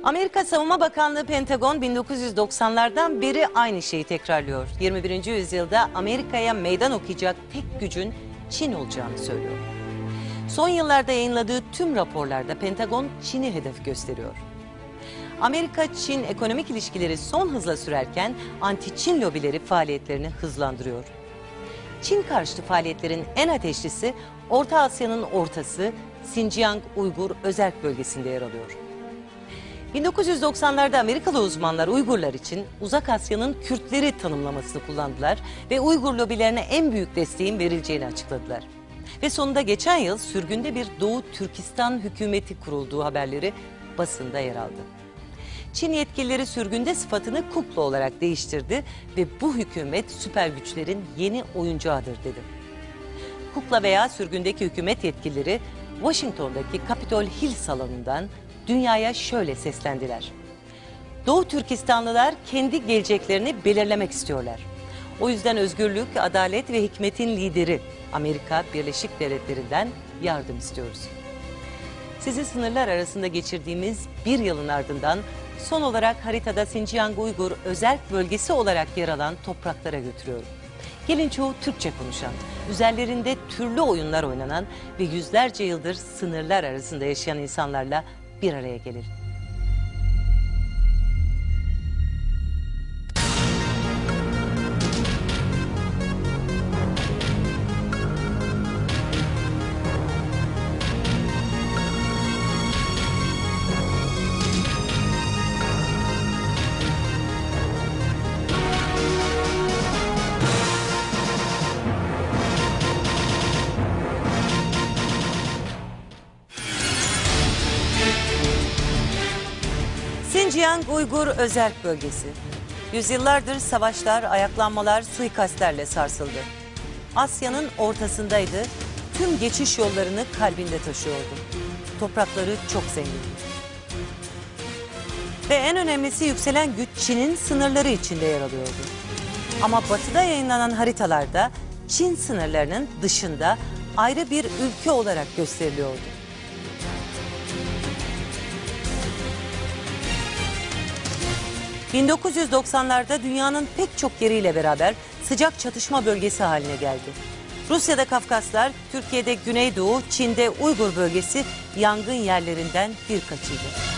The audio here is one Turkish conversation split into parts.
Amerika Savunma Bakanlığı Pentagon 1990'lardan beri aynı şeyi tekrarlıyor. 21. yüzyılda Amerika'ya meydan okuyacak tek gücün Çin olacağını söylüyor. Son yıllarda yayınladığı tüm raporlarda Pentagon Çin'i hedef gösteriyor. Amerika-Çin ekonomik ilişkileri son hızla sürerken anti-Çin lobileri faaliyetlerini hızlandırıyor. Çin karşıtı faaliyetlerin en ateşlisi Orta Asya'nın ortası Xinjiang Uygur Özerk Bölgesi'nde yer alıyor. 1990'larda Amerikalı uzmanlar Uygurlar için Uzak Asya'nın Kürtleri tanımlamasını kullandılar ve Uygur lobilerine en büyük desteğin verileceğini açıkladılar. Ve sonunda geçen yıl sürgünde bir Doğu Türkistan hükümeti kurulduğu haberleri basında yer aldı. Çin yetkilileri sürgünde sıfatını kukla olarak değiştirdi ve bu hükümet süper güçlerin yeni oyuncağıdır dedi. Kukla veya sürgündeki hükümet yetkilileri Washington'daki Capitol Hill salonundan dünyaya şöyle seslendiler. Doğu Türkistanlılar kendi geleceklerini belirlemek istiyorlar. O yüzden özgürlük, adalet ve hikmetin lideri Amerika Birleşik Devletleri'nden yardım istiyoruz. Sizi sınırlar arasında geçirdiğimiz bir yılın ardından son olarak haritada Xinjiang Uygur Özerk Bölgesi olarak yer alan topraklara götürüyorum. Gelin çoğu Türkçe konuşan, üzerlerinde türlü oyunlar oynanan ve yüzlerce yıldır sınırlar arasında yaşayan insanlarla bir araya gelelim. Xinjiang Uygur Özerk Bölgesi. Yüzyıllardır savaşlar, ayaklanmalar, suikastlerle sarsıldı. Asya'nın ortasındaydı, tüm geçiş yollarını kalbinde taşıyordu. Toprakları çok zengin. Ve en önemlisi yükselen güç Çin'in sınırları içinde yer alıyordu. Ama batıda yayınlanan haritalarda Çin sınırlarının dışında ayrı bir ülke olarak gösteriliyordu. ...1990'larda dünyanın pek çok yeriyle beraber sıcak çatışma bölgesi haline geldi. Rusya'da Kafkaslar, Türkiye'de Güneydoğu, Çin'de Uygur bölgesi yangın yerlerinden birkaçıydı.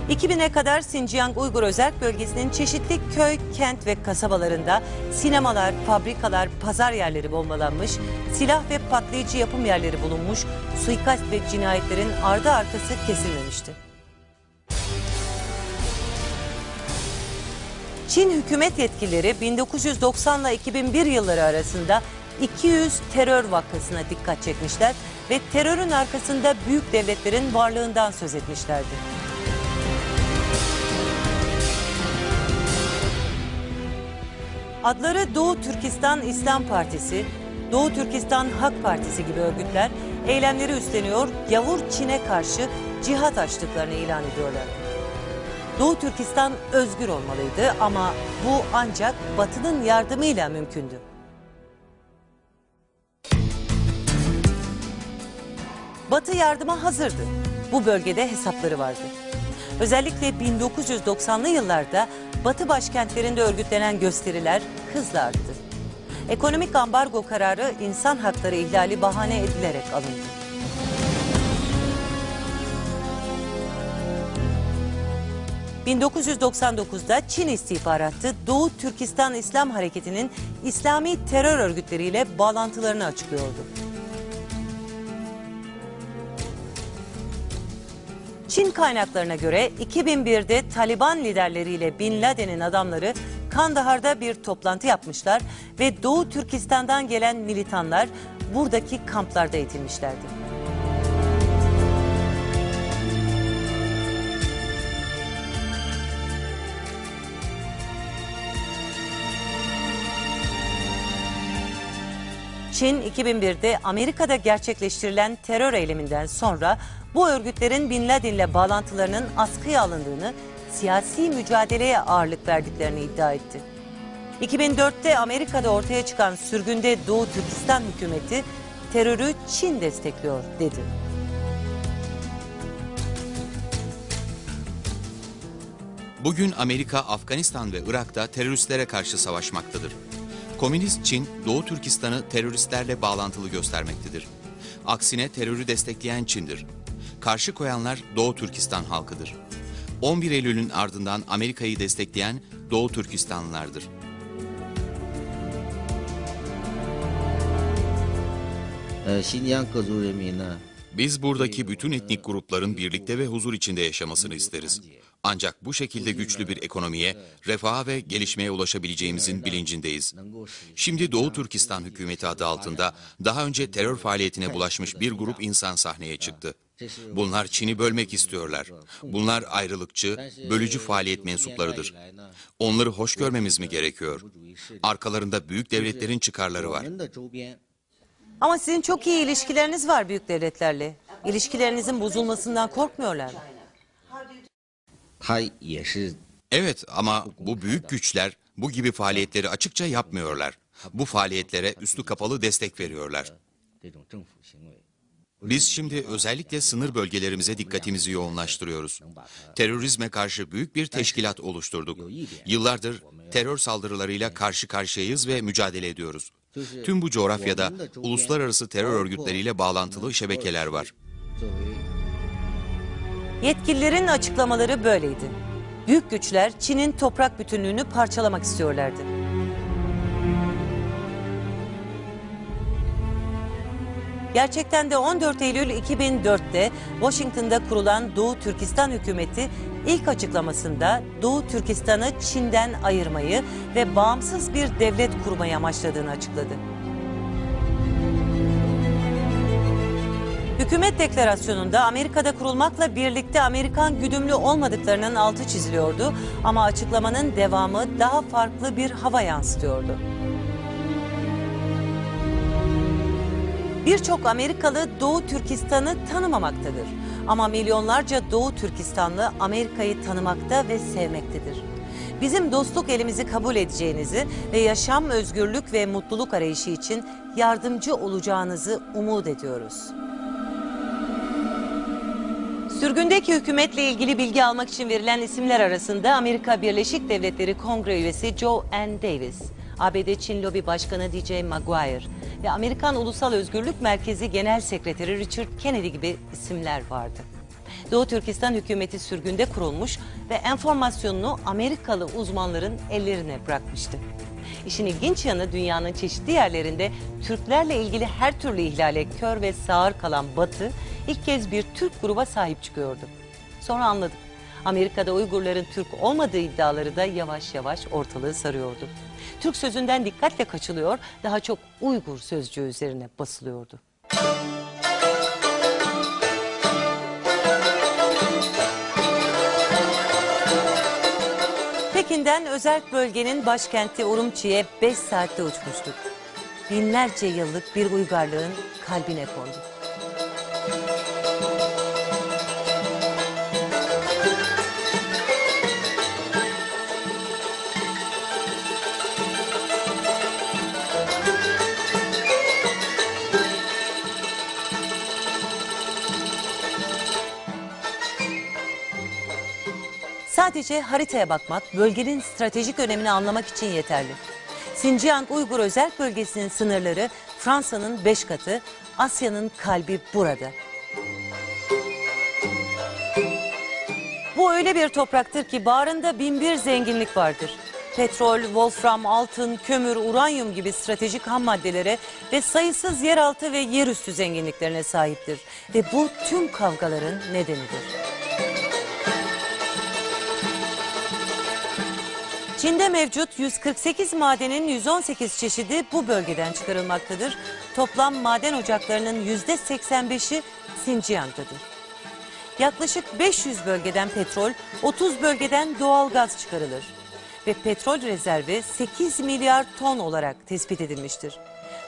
...2000'e kadar Xinjiang Uygur Özerk Bölgesi'nin çeşitli köy, kent ve kasabalarında sinemalar, fabrikalar, pazar yerleri bombalanmış, silah ve patlayıcı yapım yerleri bulunmuş, suikast ve cinayetlerin ardı arkası kesilmemişti. Çin hükümet yetkilileri 1990 ile 2001 yılları arasında 200 terör vakasına dikkat çekmişler ve terörün arkasında büyük devletlerin varlığından söz etmişlerdi. Adları Doğu Türkistan İslam Partisi, Doğu Türkistan Halk Partisi gibi örgütler eylemleri üstleniyor, gavur Çin'e karşı cihat açtıklarını ilan ediyorlar. Doğu Türkistan özgür olmalıydı ama bu ancak Batı'nın yardımıyla mümkündü. Batı yardıma hazırdı. Bu bölgede hesapları vardı. Özellikle 1990'lı yıllarda Batı başkentlerinde örgütlenen gösteriler hızla arttı. Ekonomik ambargo kararı insan hakları ihlali bahane edilerek alındı. ...1999'da Çin istihbaratı Doğu Türkistan İslam Hareketi'nin İslami terör örgütleriyle bağlantılarını açıklıyordu. Çin kaynaklarına göre 2001'de Taliban liderleriyle Bin Laden'in adamları Kandahar'da bir toplantı yapmışlar ve Doğu Türkistan'dan gelen militanlar buradaki kamplarda eğitilmişlerdi. Çin 2001'de Amerika'da gerçekleştirilen terör eyleminden sonra bu örgütlerin Bin Laden'le bağlantılarının askıya alındığını, siyasi mücadeleye ağırlık verdiklerini iddia etti. 2004'te Amerika'da ortaya çıkan sürgünde Doğu Türkistan hükümeti terörü Çin destekliyor dedi. Bugün Amerika, Afganistan ve Irak'ta teröristlere karşı savaşmaktadır. Komünist Çin, Doğu Türkistan'ı teröristlerle bağlantılı göstermektedir. Aksine terörü destekleyen Çin'dir. Karşı koyanlar Doğu Türkistan halkıdır. 11 Eylül'ün ardından Amerika'yı destekleyen Doğu Türkistanlılardır. Biz buradaki bütün etnik grupların birlikte ve huzur içinde yaşamasını isteriz. Ancak bu şekilde güçlü bir ekonomiye, refaha ve gelişmeye ulaşabileceğimizin bilincindeyiz. Şimdi Doğu Türkistan hükümeti adı altında daha önce terör faaliyetine bulaşmış bir grup insan sahneye çıktı. Bunlar Çin'i bölmek istiyorlar. Bunlar ayrılıkçı, bölücü faaliyet mensuplarıdır. Onları hoş görmemiz mi gerekiyor? Arkalarında büyük devletlerin çıkarları var. Ama sizin çok iyi ilişkileriniz var büyük devletlerle. İlişkilerinizin bozulmasından korkmuyorlar mı? Evet, ama bu büyük güçler bu gibi faaliyetleri açıkça yapmıyorlar. Bu faaliyetlere üstü kapalı destek veriyorlar. Biz şimdi özellikle sınır bölgelerimize dikkatimizi yoğunlaştırıyoruz. Terörizme karşı büyük bir teşkilat oluşturduk. Yıllardır terör saldırılarıyla karşı karşıyayız ve mücadele ediyoruz. Tüm bu coğrafyada uluslararası terör örgütleriyle bağlantılı şebekeler var. Yetkililerin açıklamaları böyleydi. Büyük güçler Çin'in toprak bütünlüğünü parçalamak istiyorlardı. Gerçekten de 14 Eylül 2004'te Washington'da kurulan Doğu Türkistan hükümeti ilk açıklamasında Doğu Türkistan'ı Çin'den ayırmayı ve bağımsız bir devlet kurmayı amaçladığını açıkladı. Hükümet deklarasyonunda Amerika'da kurulmakla birlikte Amerikan güdümlü olmadıklarının altı çiziliyordu ama açıklamanın devamı daha farklı bir hava yansıtıyordu. Birçok Amerikalı Doğu Türkistan'ı tanımamaktadır. Ama milyonlarca Doğu Türkistanlı Amerika'yı tanımakta ve sevmektedir. Bizim dostluk elimizi kabul edeceğinizi ve yaşam, özgürlük ve mutluluk arayışı için yardımcı olacağınızı umut ediyoruz. Sürgündeki hükümetle ilgili bilgi almak için verilen isimler arasında Amerika Birleşik Devletleri Kongre üyesi Joe N. Davis, ABD Çin Lobi Başkanı DJ Maguire ve Amerikan Ulusal Özgürlük Merkezi Genel Sekreteri Richard Kennedy gibi isimler vardı. Doğu Türkistan hükümeti sürgünde kurulmuş ve enformasyonunu Amerikalı uzmanların ellerine bırakmıştı. İşin ilginç yanı dünyanın çeşitli yerlerinde Türklerle ilgili her türlü ihlale kör ve sağır kalan Batı ilk kez bir Türk gruba sahip çıkıyordu. Sonra anladık. Amerika'da Uygurların Türk olmadığı iddiaları da yavaş yavaş ortalığı sarıyordu. Türk sözünden dikkatle kaçılıyor, daha çok Uygur sözcüğü üzerine basılıyordu. Pekin'den özerk bölgenin başkenti Urumçi'ye 5 saatte uçmuştuk. Binlerce yıllık bir uygarlığın kalbine konduk. Sadece haritaya bakmak, bölgenin stratejik önemini anlamak için yeterli. Xinjiang Uygur Özerk Bölgesi'nin sınırları Fransa'nın 5 katı, Asya'nın kalbi burada. Bu öyle bir topraktır ki bağrında binbir zenginlik vardır. Petrol, wolfram, altın, kömür, uranyum gibi stratejik ham maddelere ve sayısız yeraltı ve yerüstü zenginliklerine sahiptir. Ve bu tüm kavgaların nedenidir. Çin'de mevcut 148 madenin 118 çeşidi bu bölgeden çıkarılmaktadır. Toplam maden ocaklarının %85'i Xinjiang'dadır. Yaklaşık 500 bölgeden petrol, 30 bölgeden doğal gaz çıkarılır. Ve petrol rezervi 8 milyar ton olarak tespit edilmiştir.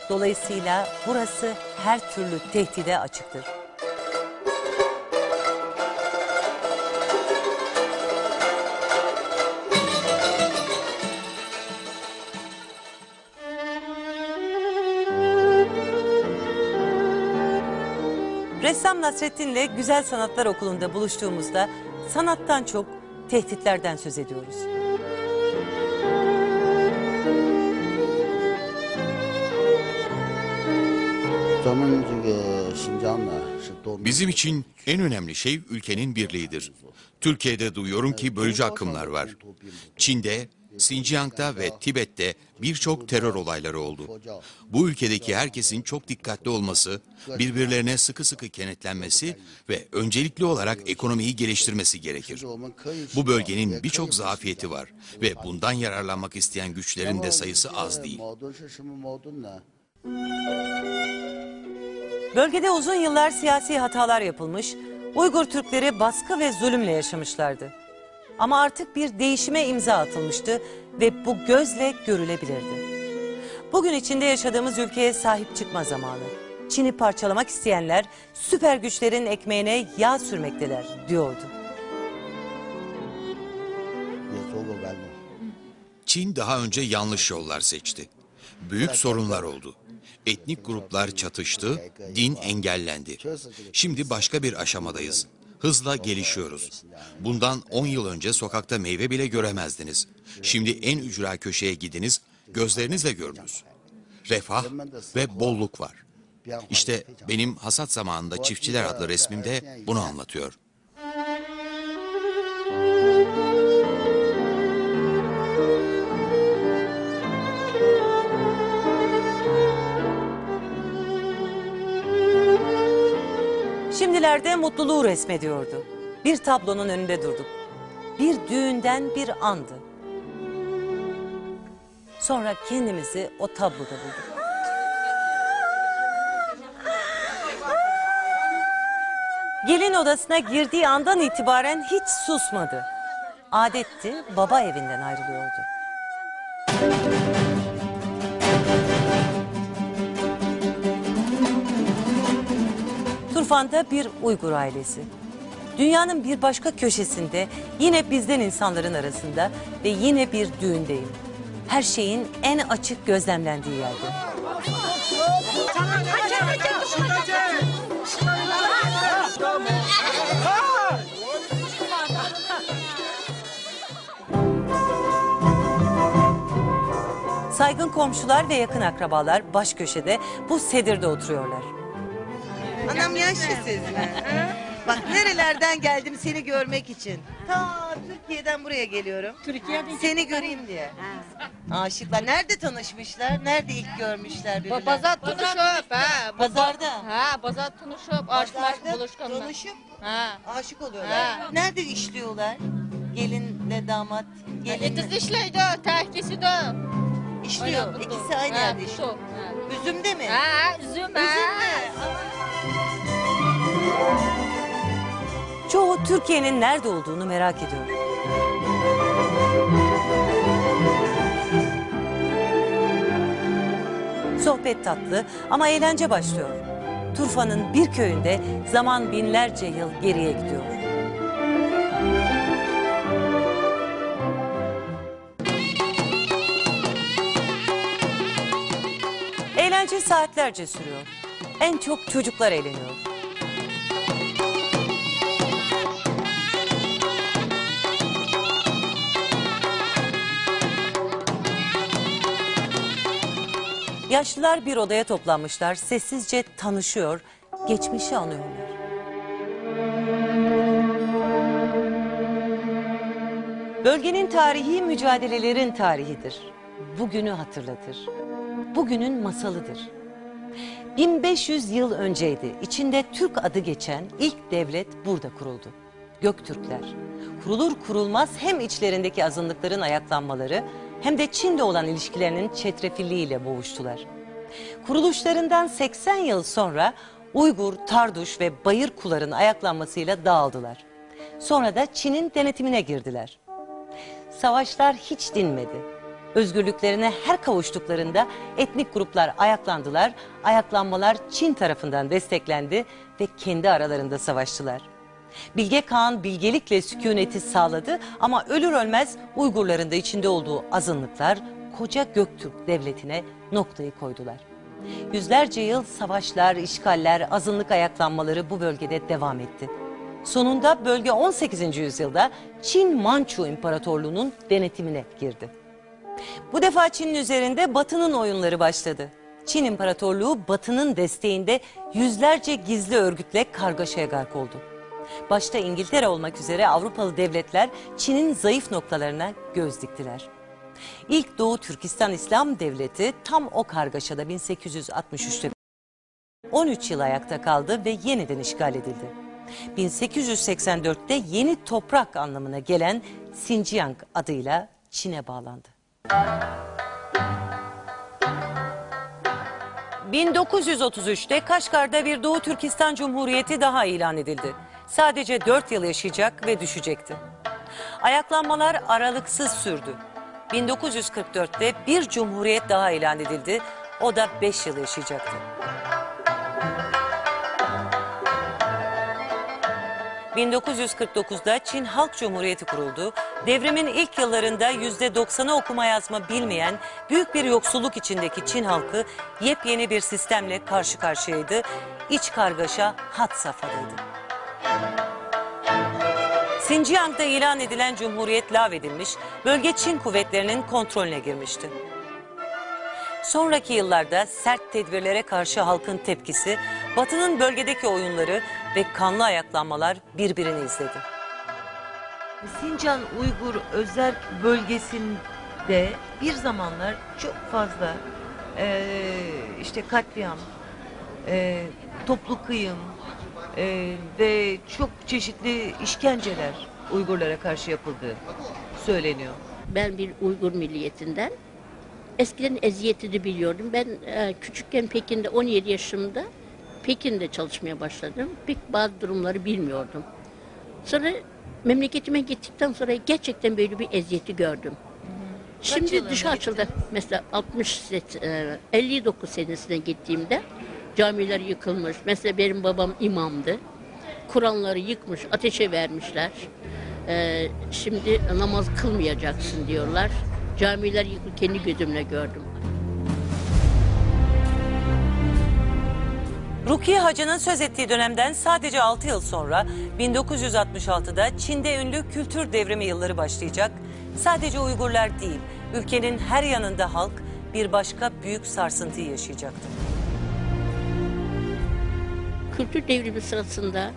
Dolayısıyla burası her türlü tehdide açıktır. Ressam Nasrettin'le Güzel Sanatlar Okulu'nda buluştuğumuzda sanattan çok tehditlerden söz ediyoruz. Bizim için en önemli şey ülkenin birliğidir. Türkiye'de duyuyorum ki bölücü akımlar var. Çin'de, Xinjiang'da ve Tibet'te birçok terör olayları oldu. Bu ülkedeki herkesin çok dikkatli olması, birbirlerine sıkı sıkı kenetlenmesi ve öncelikli olarak ekonomiyi geliştirmesi gerekir. Bu bölgenin birçok zafiyeti var ve bundan yararlanmak isteyen güçlerin de sayısı az değil. Bölgede uzun yıllar siyasi hatalar yapılmış, Uygur Türkleri baskı ve zulümle yaşamışlardı. Ama artık bir değişime imza atılmıştı ve bu gözle görülebilirdi. Bugün içinde yaşadığımız ülkeye sahip çıkma zamanı. Çin'i parçalamak isteyenler süper güçlerin ekmeğine yağ sürmekteler diyordu. Çin daha önce yanlış yollar seçti. Büyük sorunlar oldu. Etnik gruplar çatıştı, din engellendi. Şimdi başka bir aşamadayız. Hızla gelişiyoruz. Bundan 10 yıl önce sokakta meyve bile göremezdiniz. Şimdi en ücra köşeye gidiniz, gözlerinizle görünüz. Refah ve bolluk var. İşte benim hasat zamanında Çiftçiler adlı resmimde bunu anlatıyor. Şimdilerde mutluluğu resmediyordu. Bir tablonun önünde durduk. Bir düğünden bir andı. Sonra kendimizi o tabloda bulduk. Gelin odasına girdiği andan itibaren hiç susmadı. Adetti, baba evinden ayrılıyordu. Turfan'da bir Uygur ailesi. Dünyanın bir başka köşesinde yine bizden insanların arasında ve yine bir düğündeyim. Her şeyin en açık gözlemlendiği yerde. Saygın komşular ve yakın akrabalar baş köşede bu sedirde oturuyorlar. Anam yaşlı siz mi? Bak nerelerden geldim seni görmek için. Ta Türkiye'den buraya geliyorum. Seni göreyim diye. Aşıklar nerede tanışmışlar? Nerede ilk görmüşler birbirlerini? Bazar tanışıp ha. Pazarda. Ha, bazar tanışıp aşk Pazarda buluşkanlar. tanışıp Ha. aşık oluyorlar. Ha. Nerede işliyorlar? Gelinle damat. Gelinle Etiz işleydi, tehkisi de. işliyor. İkisi aynı yerde işliyor. Üzümde mi? Ha, üzüm ha. Üzümde. Çoğu Türkiye'nin nerede olduğunu merak ediyor. Sohbet tatlı ama eğlence başlıyor. Turfa'nın bir köyünde zaman binlerce yıl geriye gidiyor. Eğlence saatlerce sürüyor. En çok çocuklar eğleniyor. Yaşlılar bir odaya toplanmışlar, sessizce tanışıyor, geçmişi anıyorlar. Bölgenin tarihi mücadelelerin tarihidir. Bugünü hatırlatır. Bugünün masalıdır. 1500 yıl önceydi. İçinde Türk adı geçen ilk devlet burada kuruldu. Göktürkler. Kurulur kurulmaz hem içlerindeki azınlıkların ayaklanmaları hem de Çin'de olan ilişkilerinin çetrefilliğiyle boğuştular. Kuruluşlarından 80 yıl sonra Uygur, Tarduş ve Bayırkuların ayaklanmasıyla dağıldılar. Sonra da Çin'in denetimine girdiler. Savaşlar hiç dinmedi. Özgürlüklerine her kavuştuklarında etnik gruplar ayaklandılar. Ayaklanmalar Çin tarafından desteklendi ve kendi aralarında savaştılar. Bilge Kağan bilgelikle sükuneti sağladı ama ölür ölmez Uygurların da içinde olduğu azınlıklar koca Göktürk devletine noktayı koydular. Yüzlerce yıl savaşlar, işgaller, azınlık ayaklanmaları bu bölgede devam etti. Sonunda bölge 18. yüzyılda Çin-Mançu İmparatorluğu'nun denetimine girdi. Bu defa Çin'in üzerinde Batı'nın oyunları başladı. Çin İmparatorluğu Batı'nın desteğinde yüzlerce gizli örgütle kargaşaya gark oldu. Başta İngiltere olmak üzere Avrupalı devletler Çin'in zayıf noktalarına göz diktiler. İlk Doğu Türkistan İslam Devleti tam o kargaşada 1863'te 13 yıl ayakta kaldı ve yeniden işgal edildi. 1884'te yeni toprak anlamına gelen Xinjiang adıyla Çin'e bağlandı. 1933'te Kaşgar'da bir Doğu Türkistan Cumhuriyeti daha ilan edildi. Sadece 4 yıl yaşayacak ve düşecekti. Ayaklanmalar aralıksız sürdü. 1944'te bir cumhuriyet daha ilan edildi. O da 5 yıl yaşayacaktı. 1949'da Çin Halk Cumhuriyeti kuruldu. Devrimin ilk yıllarında %90'ı okuma yazma bilmeyen büyük bir yoksulluk içindeki Çin halkı yepyeni bir sistemle karşı karşıyaydı. İç kargaşa had safhadaydı. Xinjiang'da ilan edilen cumhuriyet lağvedilmiş, bölge Çin kuvvetlerinin kontrolüne girmişti. Sonraki yıllarda sert tedbirlere karşı halkın tepkisi, Batı'nın bölgedeki oyunları ve kanlı ayaklanmalar birbirini izledi. Sincan Uygur Özerk bölgesinde bir zamanlar çok fazla işte katliam, toplu kıyım ve çok çeşitli işkenceler Uygurlara karşı yapıldığı söyleniyor. Ben bir Uygur milliyetinden. Eskiden eziyetini biliyordum. Ben küçükken Pekin'de 17 yaşımda Pekin'de çalışmaya başladım. Pek bazı durumları bilmiyordum. Sonra memleketime gittikten sonra gerçekten böyle bir eziyeti gördüm. Şimdi dışa açıldı. Mesela 59 senesine gittiğimde camiler yıkılmış. Mesela benim babam imamdı. Kur'anları yıkmış, ateşe vermişler. Şimdi namaz kılmayacaksın diyorlar. Camiler yıkık, kendi gözümle gördüm. Rukiye Hacı'nın söz ettiği dönemden sadece 6 yıl sonra 1966'da Çin'de ünlü kültür devrimi yılları başlayacak. Sadece Uygurlar değil, ülkenin her yanında halk bir başka büyük sarsıntıyı yaşayacaktı. Kültür devrimi sırasında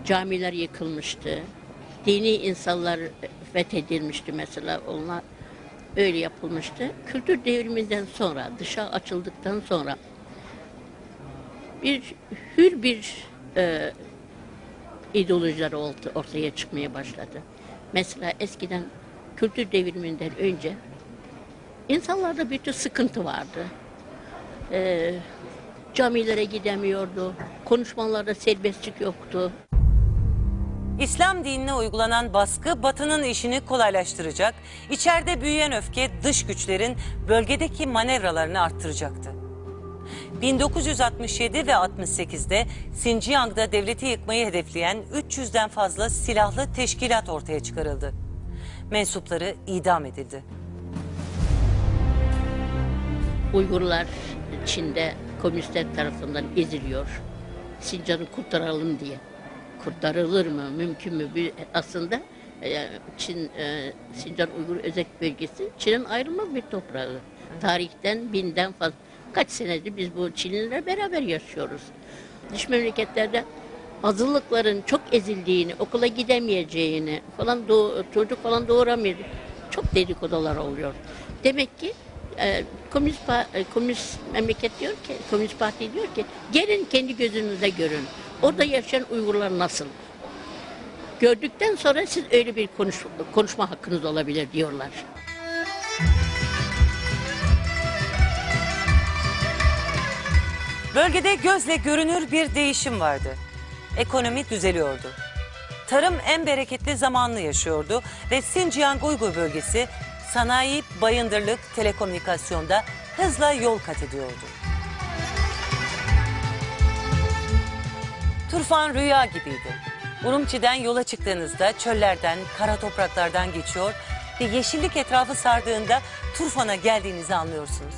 camiler yıkılmıştı. Dini insanlar fethedilmişti mesela, onlar öyle yapılmıştı. Kültür devriminden sonra, dışa açıldıktan sonra hür bir ideolojiler ortaya çıkmaya başladı. Mesela eskiden kültür devriminden önce insanlarda bir tür sıkıntı vardı. Camilere gidemiyordu, konuşmalarda serbestlik yoktu. İslam dinine uygulanan baskı Batı'nın işini kolaylaştıracak, içeride büyüyen öfke dış güçlerin bölgedeki manevralarını arttıracaktı. 1967 ve 68'de Xinjiang'da devleti yıkmayı hedefleyen 300'den fazla silahlı teşkilat ortaya çıkarıldı. Mensupları idam edildi. Uygurlar Çin'de komünistler tarafından eziliyor. Sincan'ı kurtaralım diye. Kurtarılır mı, mümkün mü? Aslında Çin, Sincan Uygur Özerk Bölgesi Çin'in ayrılmaz bir toprağı. Tarihten 1000'den fazla. Kaç senedir biz bu Çinlilerle beraber yaşıyoruz. Dış memleketlerde azınlıkların çok ezildiğini, okula gidemeyeceğini falan, çocuk falan doğuramıyor. Çok dedikodular oluyor. Demek ki komünist memleket diyor ki, Komünist Parti diyor ki, gelin kendi gözünüzle görün. Orada yaşayan Uygurlar nasıl? Gördükten sonra siz öyle bir konuşma hakkınız olabilir diyorlar. Bölgede gözle görünür bir değişim vardı. Ekonomi düzeliyordu. Tarım en bereketli zamanını yaşıyordu ve Xinjiang Uygur bölgesi sanayi, bayındırlık, telekomünikasyonda hızla yol kat ediyordu. Turfan rüya gibiydi. Urumçi'den yola çıktığınızda çöllerden, kara topraklardan geçiyor ve yeşillik etrafı sardığında Turfan'a geldiğinizi anlıyorsunuz.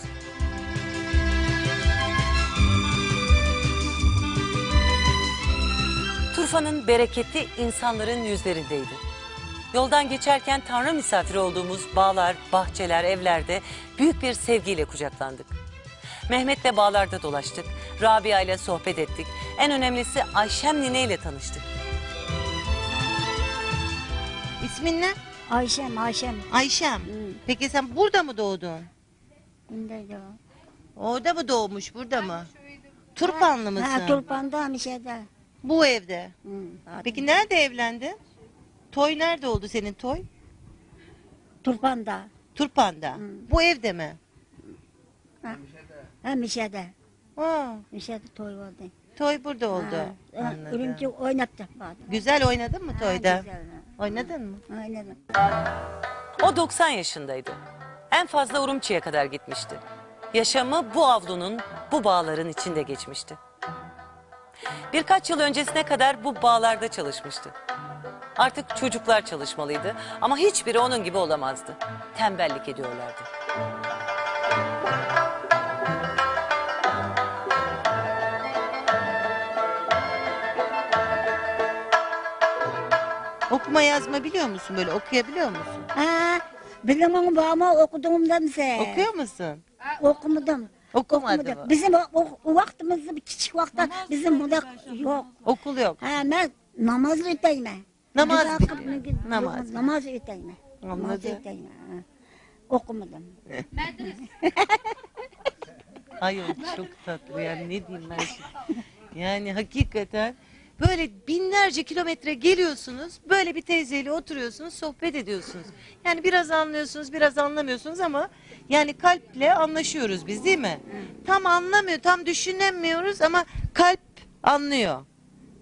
Turfa'nın bereketi insanların yüzlerindeydi. Yoldan geçerken Tanrı misafiri olduğumuz bağlar, bahçeler, evlerde büyük bir sevgiyle kucaklandık. Mehmet'le bağlarda dolaştık, Rabia ile sohbet ettik. En önemlisi Ayşem Nine ile tanıştık. İsmin ne? Ayşem, Ayşem. Ayşem. Peki sen burada mı doğdun? Bundaydı o. Orada mı doğmuş, burada mı? Turpanlı mısın? Ha, Turpan'da bir şeyde. Bu evde. Hı. Peki nerede evlendin? Toy nerede oldu senin toy? Turpan'da. Turpan'da. Bu evde mi? Ha, Mişe'de. Aa, Mişe'de toy vardı. toy burada oldu. Ha, Anladım. Örümcek oynattı bana. Güzel oynadın mı toyda? Ha, güzel, ha. Oynadın mı? Oynadım. O 90 yaşındaydı. En fazla Urumçi'ye kadar gitmişti. Yaşamı bu avlunun, bu bağların içinde geçmişti. Birkaç yıl öncesine kadar bu bağlarda çalışmıştı. Artık çocuklar çalışmalıydı ama hiçbiri onun gibi olamazdı. Tembellik ediyorlardı. Okuma yazma biliyor musun, böyle okuyabiliyor musun? Ha, bilemem ama okuduğumdan sen. Okuyor musun? Okumadım. Okumadı mı? Bizim o vaktimizde bir küçük vakti bizim burada yok. Okul yok. Ha, ben namaz öteyim. Namaz Namaz. biliyor. Namaz. Namaz öteyim. Namaz Anladım. öteyim. Ha. Okumadım. Ay o çok tatlı yani, ne diyeyim ben şimdi. Yani hakikaten böyle binlerce kilometre geliyorsunuz, böyle bir teyzeyle oturuyorsunuz, sohbet ediyorsunuz. Yani biraz anlıyorsunuz, biraz anlamıyorsunuz ama yani kalple anlaşıyoruz biz, değil mi? Tam anlamıyor, tam düşünemiyoruz ama kalp anlıyor,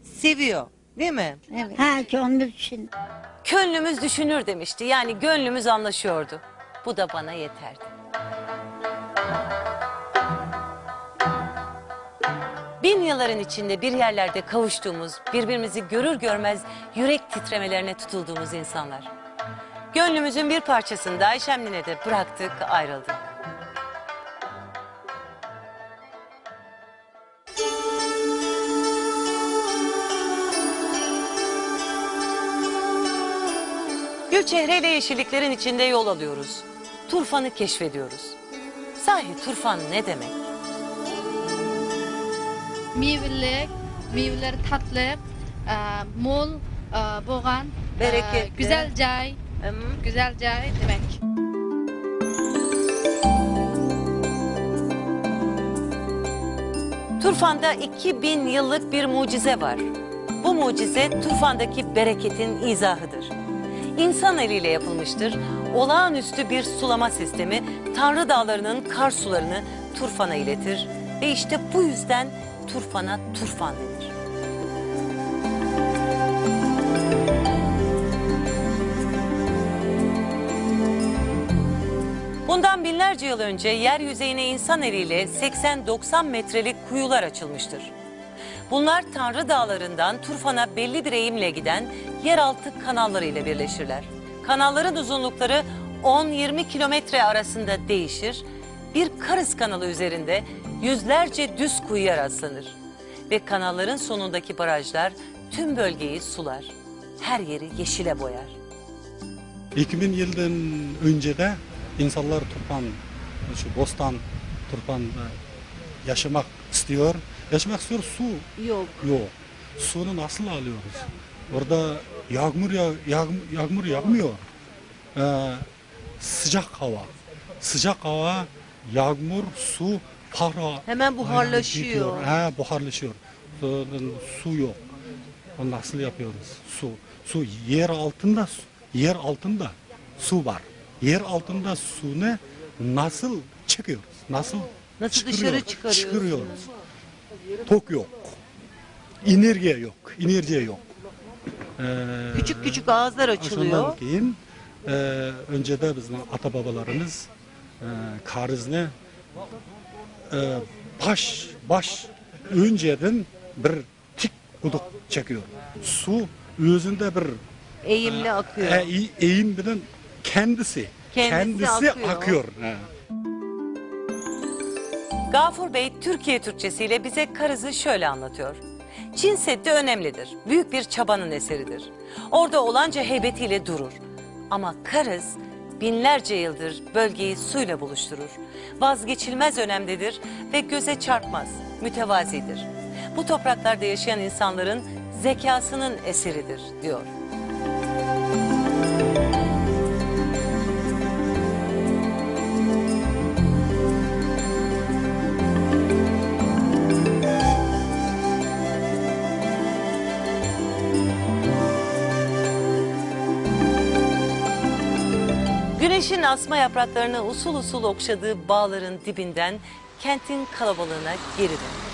seviyor, değil mi? Evet. Ha, gönlüm için. Gönlümüz düşünür demişti. Yani gönlümüz anlaşıyordu. Bu da bana yeterdi. Bin yılların içinde bir yerlerde kavuştuğumuz, birbirimizi görür görmez yürek titremelerine tutulduğumuz insanlar. Gönlümüzün bir parçasını da Ayşem Nine'de bıraktık, ayrıldık. Gülçehre ile yeşilliklerin içinde yol alıyoruz. Turfan'ı keşfediyoruz. Sahi Turfan ne demek? Meyveler tatlı, mol, boğan, Bereketli. güzel cay, güzel cay demek. Turfan'da 2000 yıllık bir mucize var. Bu mucize Turfan'daki bereketin izahıdır. İnsan eliyle yapılmıştır. Olağanüstü bir sulama sistemi Tanrı Dağları'nın kar sularını Turfan'a iletir. Ve işte bu yüzden Turfan'a Turfan denir. Bundan binlerce yıl önce yer yüzeyine insan eliyle 80-90 metrelik kuyular açılmıştır. Bunlar Tanrı Dağları'ndan Turfan'a belli bir eğimle giden yeraltı kanalları ile birleşirler. Kanalların uzunlukları 10-20 kilometre arasında değişir. Bir Karız Kanalı üzerinde yüzlerce düz kuyuya rastlanır. Ve kanalların sonundaki barajlar tüm bölgeyi sular. Her yeri yeşile boyar. 2000 yıldan önce de insanlar Turpan, şu Bostan, Turpan'da yaşamak istiyor. Yaşamak istiyor, su Yok. yok. Sunu nasıl alıyoruz? Orada yağmur yağmıyor. Sıcak hava. Sıcak hava, yağmur, su, para. Hemen buharlaşıyor. Gidiyor. Ha, buharlaşıyor. Su yok. O nasıl yapıyoruz? Su yer altında su var. Yer altında su ne? Nasıl çıkıyoruz? Nasıl dışarı çıkarıyoruz? Çıkarıyoruz. Tok yok. Enerji yok. Küçük küçük ağızlar açılıyor. Keyin öncede bizim ata babalarımız karızını baş önceden bir tik uduk çekiyor. Su özünde bir Eğimli akıyor. eğim bilen kendisi akıyor. Ha. Gafur Bey Türkiye Türkçesiyle bize Karız'ı şöyle anlatıyor. Çin Seddi önemlidir. Büyük bir çabanın eseridir. Orada olanca heybetiyle durur. Ama Karız binlerce yıldır bölgeyi suyla buluşturur. Vazgeçilmez önemlidir ve göze çarpmaz, mütevazidir. Bu topraklarda yaşayan insanların zekasının eseridir diyor. Güneşin asma yapraklarını usul usul okşadığı bağların dibinden kentin kalabalığına geri dön.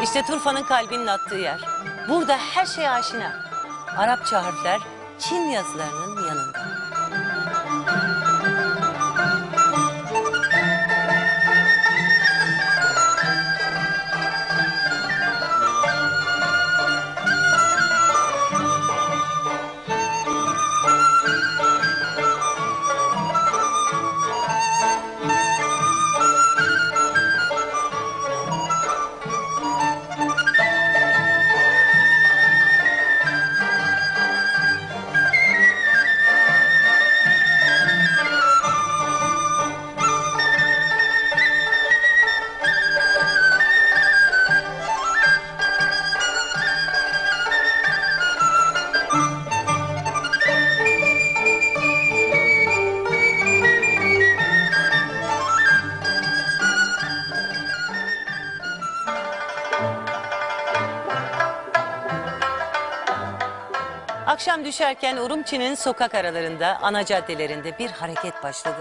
İşte Turfa'nın kalbinin attığı yer. Burada her şey aşina. Arapça harfler Çin yazılarının yanında. Akşam düşerken Urumçi'nin sokak aralarında, ana caddelerinde bir hareket başladı.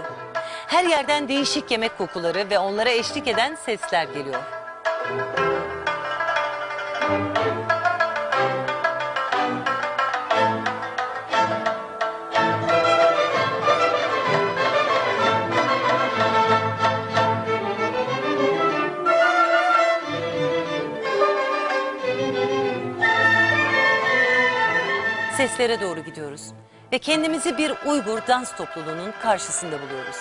Her yerden değişik yemek kokuları ve onlara eşlik eden sesler geliyor. Seslere doğru gidiyoruz ve kendimizi bir Uygur dans topluluğunun karşısında buluyoruz.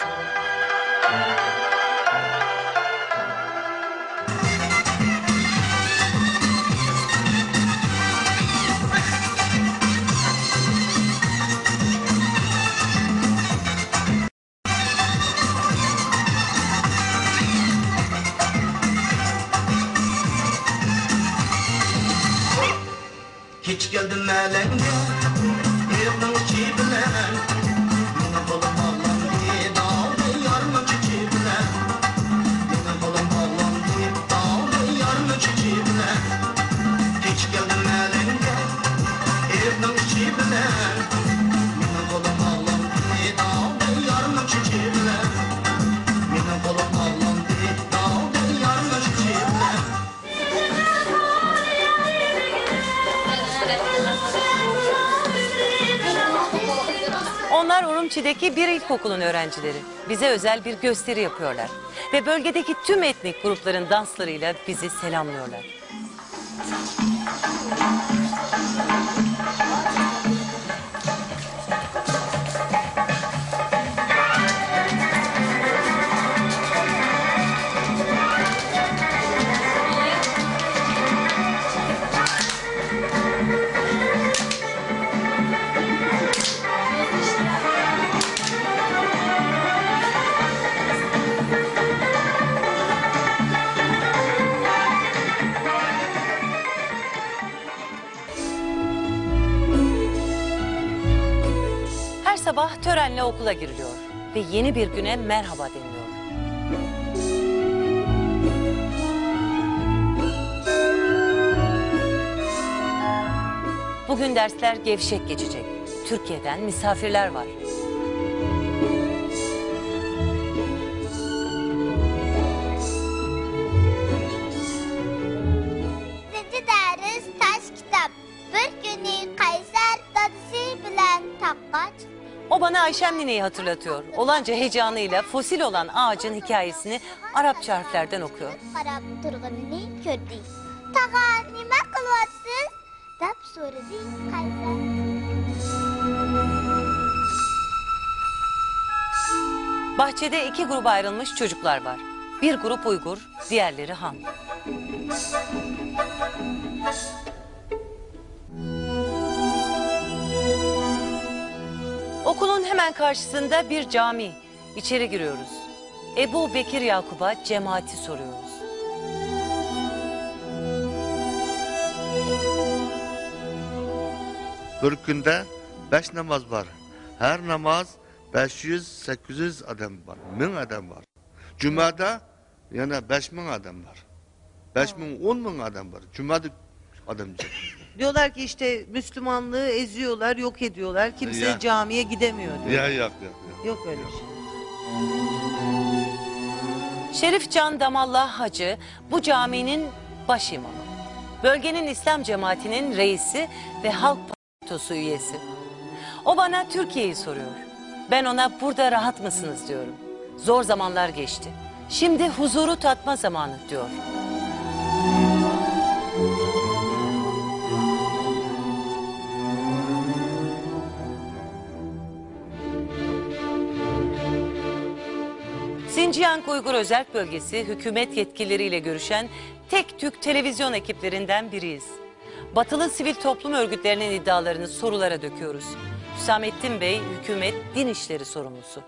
Hiç geldim elenge, evden çiğ bilen, yine balım bağlandı, dağlı yarma çiçi bilen, yine balım bağlandı, dağlı yarma çiçi bilen. Hiç geldim elenge, evden çiğ bilen, yine balım bağlandı, dağlı yarma çiçi bilen, yine balım bağlandı, dağlı yarma çiçi bilen. Onlar Urumçi'deki bir ilkokulun öğrencileri. Bize özel bir gösteri yapıyorlar. Ve bölgedeki tüm etnik grupların danslarıyla bizi selamlıyorlar. Her sabah törenle okula giriliyor ve yeni bir güne merhaba deniliyor. Bugün dersler gevşek geçecek. Türkiye'den misafirler var. Birinci ders taş kitap. Bir günü Kayser dadısı bilen takkaç. O bana Ayşem nineyi hatırlatıyor. Olanca heyecanıyla fosil olan ağacın hikayesini Arapça harflerden okuyor. Qarab turğununu gördü. Tağa nima qılyapsız? Dep so'radi Kayser. Bahçede iki gruba ayrılmış çocuklar var. Bir grup Uygur, diğerleri Han. Okulun hemen karşısında bir cami. İçeri giriyoruz. Ebu Bekir Yakub'a cemaati soruyoruz. Bir günde 5 namaz var. Her namaz 500-800 adam var. 1000 adam var. Cuma'da yana 5000 adam var. 5000, 10.000 adam var. Cuma'da adam çok. Diyorlar ki işte Müslümanlığı eziyorlar, yok ediyorlar. Kimse Ya. camiye gidemiyor diyor. Ya yok. Yok öyle bir şey. Şerif Can Damallah Hacı bu caminin baş imamı. Bölgenin İslam cemaatinin reisi ve halk parlamentosu üyesi. O bana Türkiye'yi soruyor. Ben ona burada rahat mısınız diyorum. Zor zamanlar geçti. Şimdi huzuru tatma zamanı diyor. Xinjiang Uygur Özerk Bölgesi hükümet yetkilileriyle görüşen tek Türk televizyon ekiplerinden biriyiz. Batılı sivil toplum örgütlerinin iddialarını sorulara döküyoruz. Hüsamettin Bey, hükümet din işleri sorumlusu.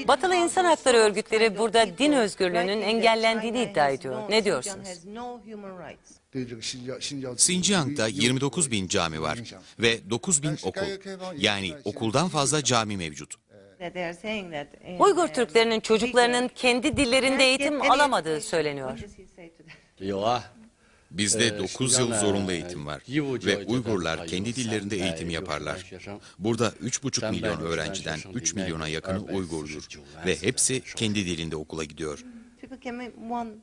Batılı insan hakları örgütleri burada din özgürlüğünün engellendiğini iddia ediyor. Ne diyorsunuz? Xinjiang'da 29 bin cami var ve 9 bin okul. Yani okuldan fazla cami mevcut. Uygur Türklerinin çocuklarının kendi dillerinde eğitim alamadığı söyleniyor. Bizde 9 yıl zorunlu eğitim var ve Uygurlar kendi dillerinde eğitim yaparlar. Burada 3,5 milyon öğrenciden 3 milyona yakını Uygurdur ve hepsi kendi dilinde okula gidiyor.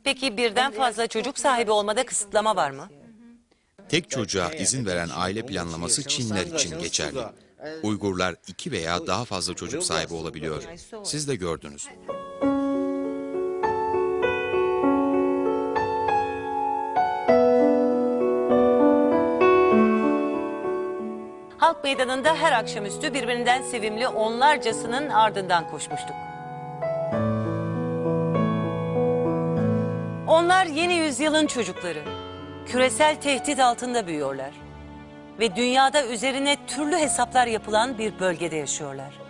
Peki birden fazla çocuk sahibi olmada kısıtlama var mı? Tek çocuğa izin veren aile planlaması Çinler için geçerli. Uygurlar 2 veya daha fazla çocuk sahibi olabiliyor. Siz de gördünüz. Halk meydanında her akşamüstü birbirinden sevimli onlarcasının ardından koşmuştuk. Onlar yeni yüzyılın çocukları. Küresel tehdit altında büyüyorlar. Ve dünyada üzerine türlü hesaplar yapılan bir bölgede yaşıyorlar.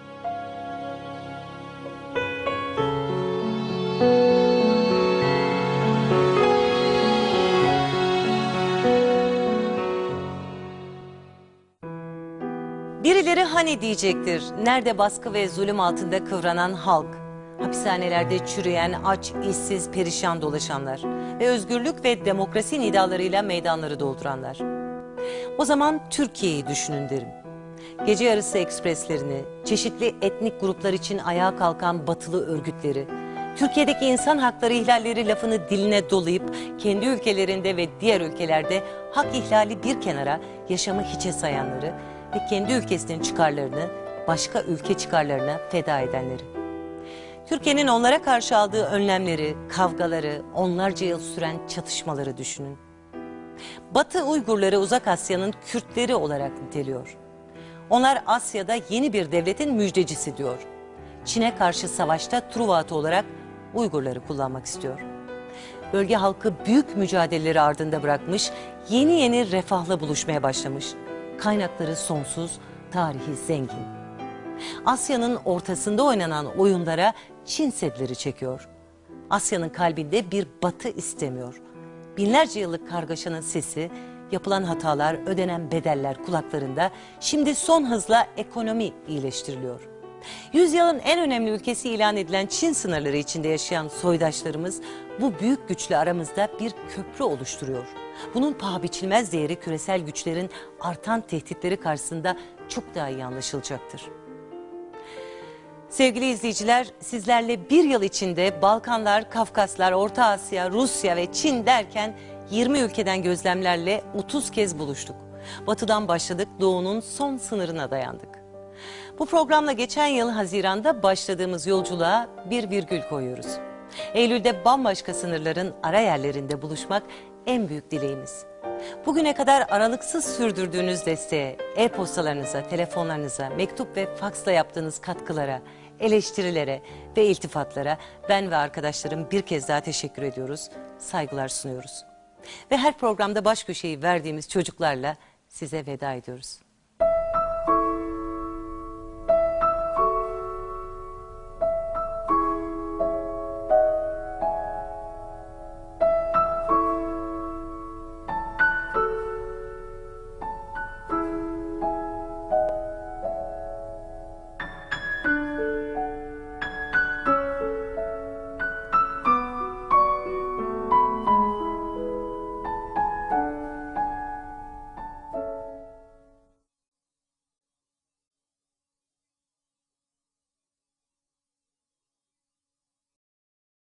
Birileri hani diyecektir, nerede baskı ve zulüm altında kıvranan halk, hapishanelerde çürüyen, aç, işsiz, perişan dolaşanlar ve özgürlük ve demokrasi nidalarıyla meydanları dolduranlar. O zaman Türkiye'yi düşünün derim. Gece yarısı ekspreslerini, çeşitli etnik gruplar için ayağa kalkan batılı örgütleri, Türkiye'deki insan hakları ihlalleri lafını diline dolayıp kendi ülkelerinde ve diğer ülkelerde hak ihlali bir kenara yaşamı hiçe sayanları ve kendi ülkesinin çıkarlarını başka ülke çıkarlarına feda edenleri. Türkiye'nin onlara karşı aldığı önlemleri, kavgaları, onlarca yıl süren çatışmaları düşünün. Batı Uygurları Uzak Asya'nın Kürtleri olarak niteliyor. Onlar Asya'da yeni bir devletin müjdecisi diyor. Çin'e karşı savaşta Truva atı olarak Uygurları kullanmak istiyor. Bölge halkı büyük mücadeleleri ardında bırakmış, yeni refahla buluşmaya başlamış. Kaynakları sonsuz, tarihi zengin. Asya'nın ortasında oynanan oyunlara Çin sedleri çekiyor. Asya'nın kalbinde bir batı istemiyor. Binlerce yıllık kargaşanın sesi, yapılan hatalar, ödenen bedeller kulaklarında, şimdi son hızla ekonomi iyileştiriliyor. Yüzyılın en önemli ülkesi ilan edilen Çin sınırları içinde yaşayan soydaşlarımız bu büyük güçle aramızda bir köprü oluşturuyor. Bunun paha biçilmez değeri küresel güçlerin artan tehditleri karşısında çok daha iyi anlaşılacaktır. Sevgili izleyiciler, sizlerle bir yıl içinde Balkanlar, Kafkaslar, Orta Asya, Rusya ve Çin derken 20 ülkeden gözlemlerle 30 kez buluştuk. Batıdan başladık, Doğu'nun son sınırına dayandık. Bu programla geçen yıl Haziran'da başladığımız yolculuğa bir virgül koyuyoruz. Eylül'de bambaşka sınırların ara yerlerinde buluşmak en büyük dileğimiz. Bugüne kadar aralıksız sürdürdüğünüz desteğe, e-postalarınıza, telefonlarınıza, mektup ve faksla yaptığınız katkılara, eleştirilere ve iltifatlara ben ve arkadaşlarım bir kez daha teşekkür ediyoruz, saygılar sunuyoruz. Ve her programda baş köşeyi verdiğimiz çocuklarla size veda ediyoruz.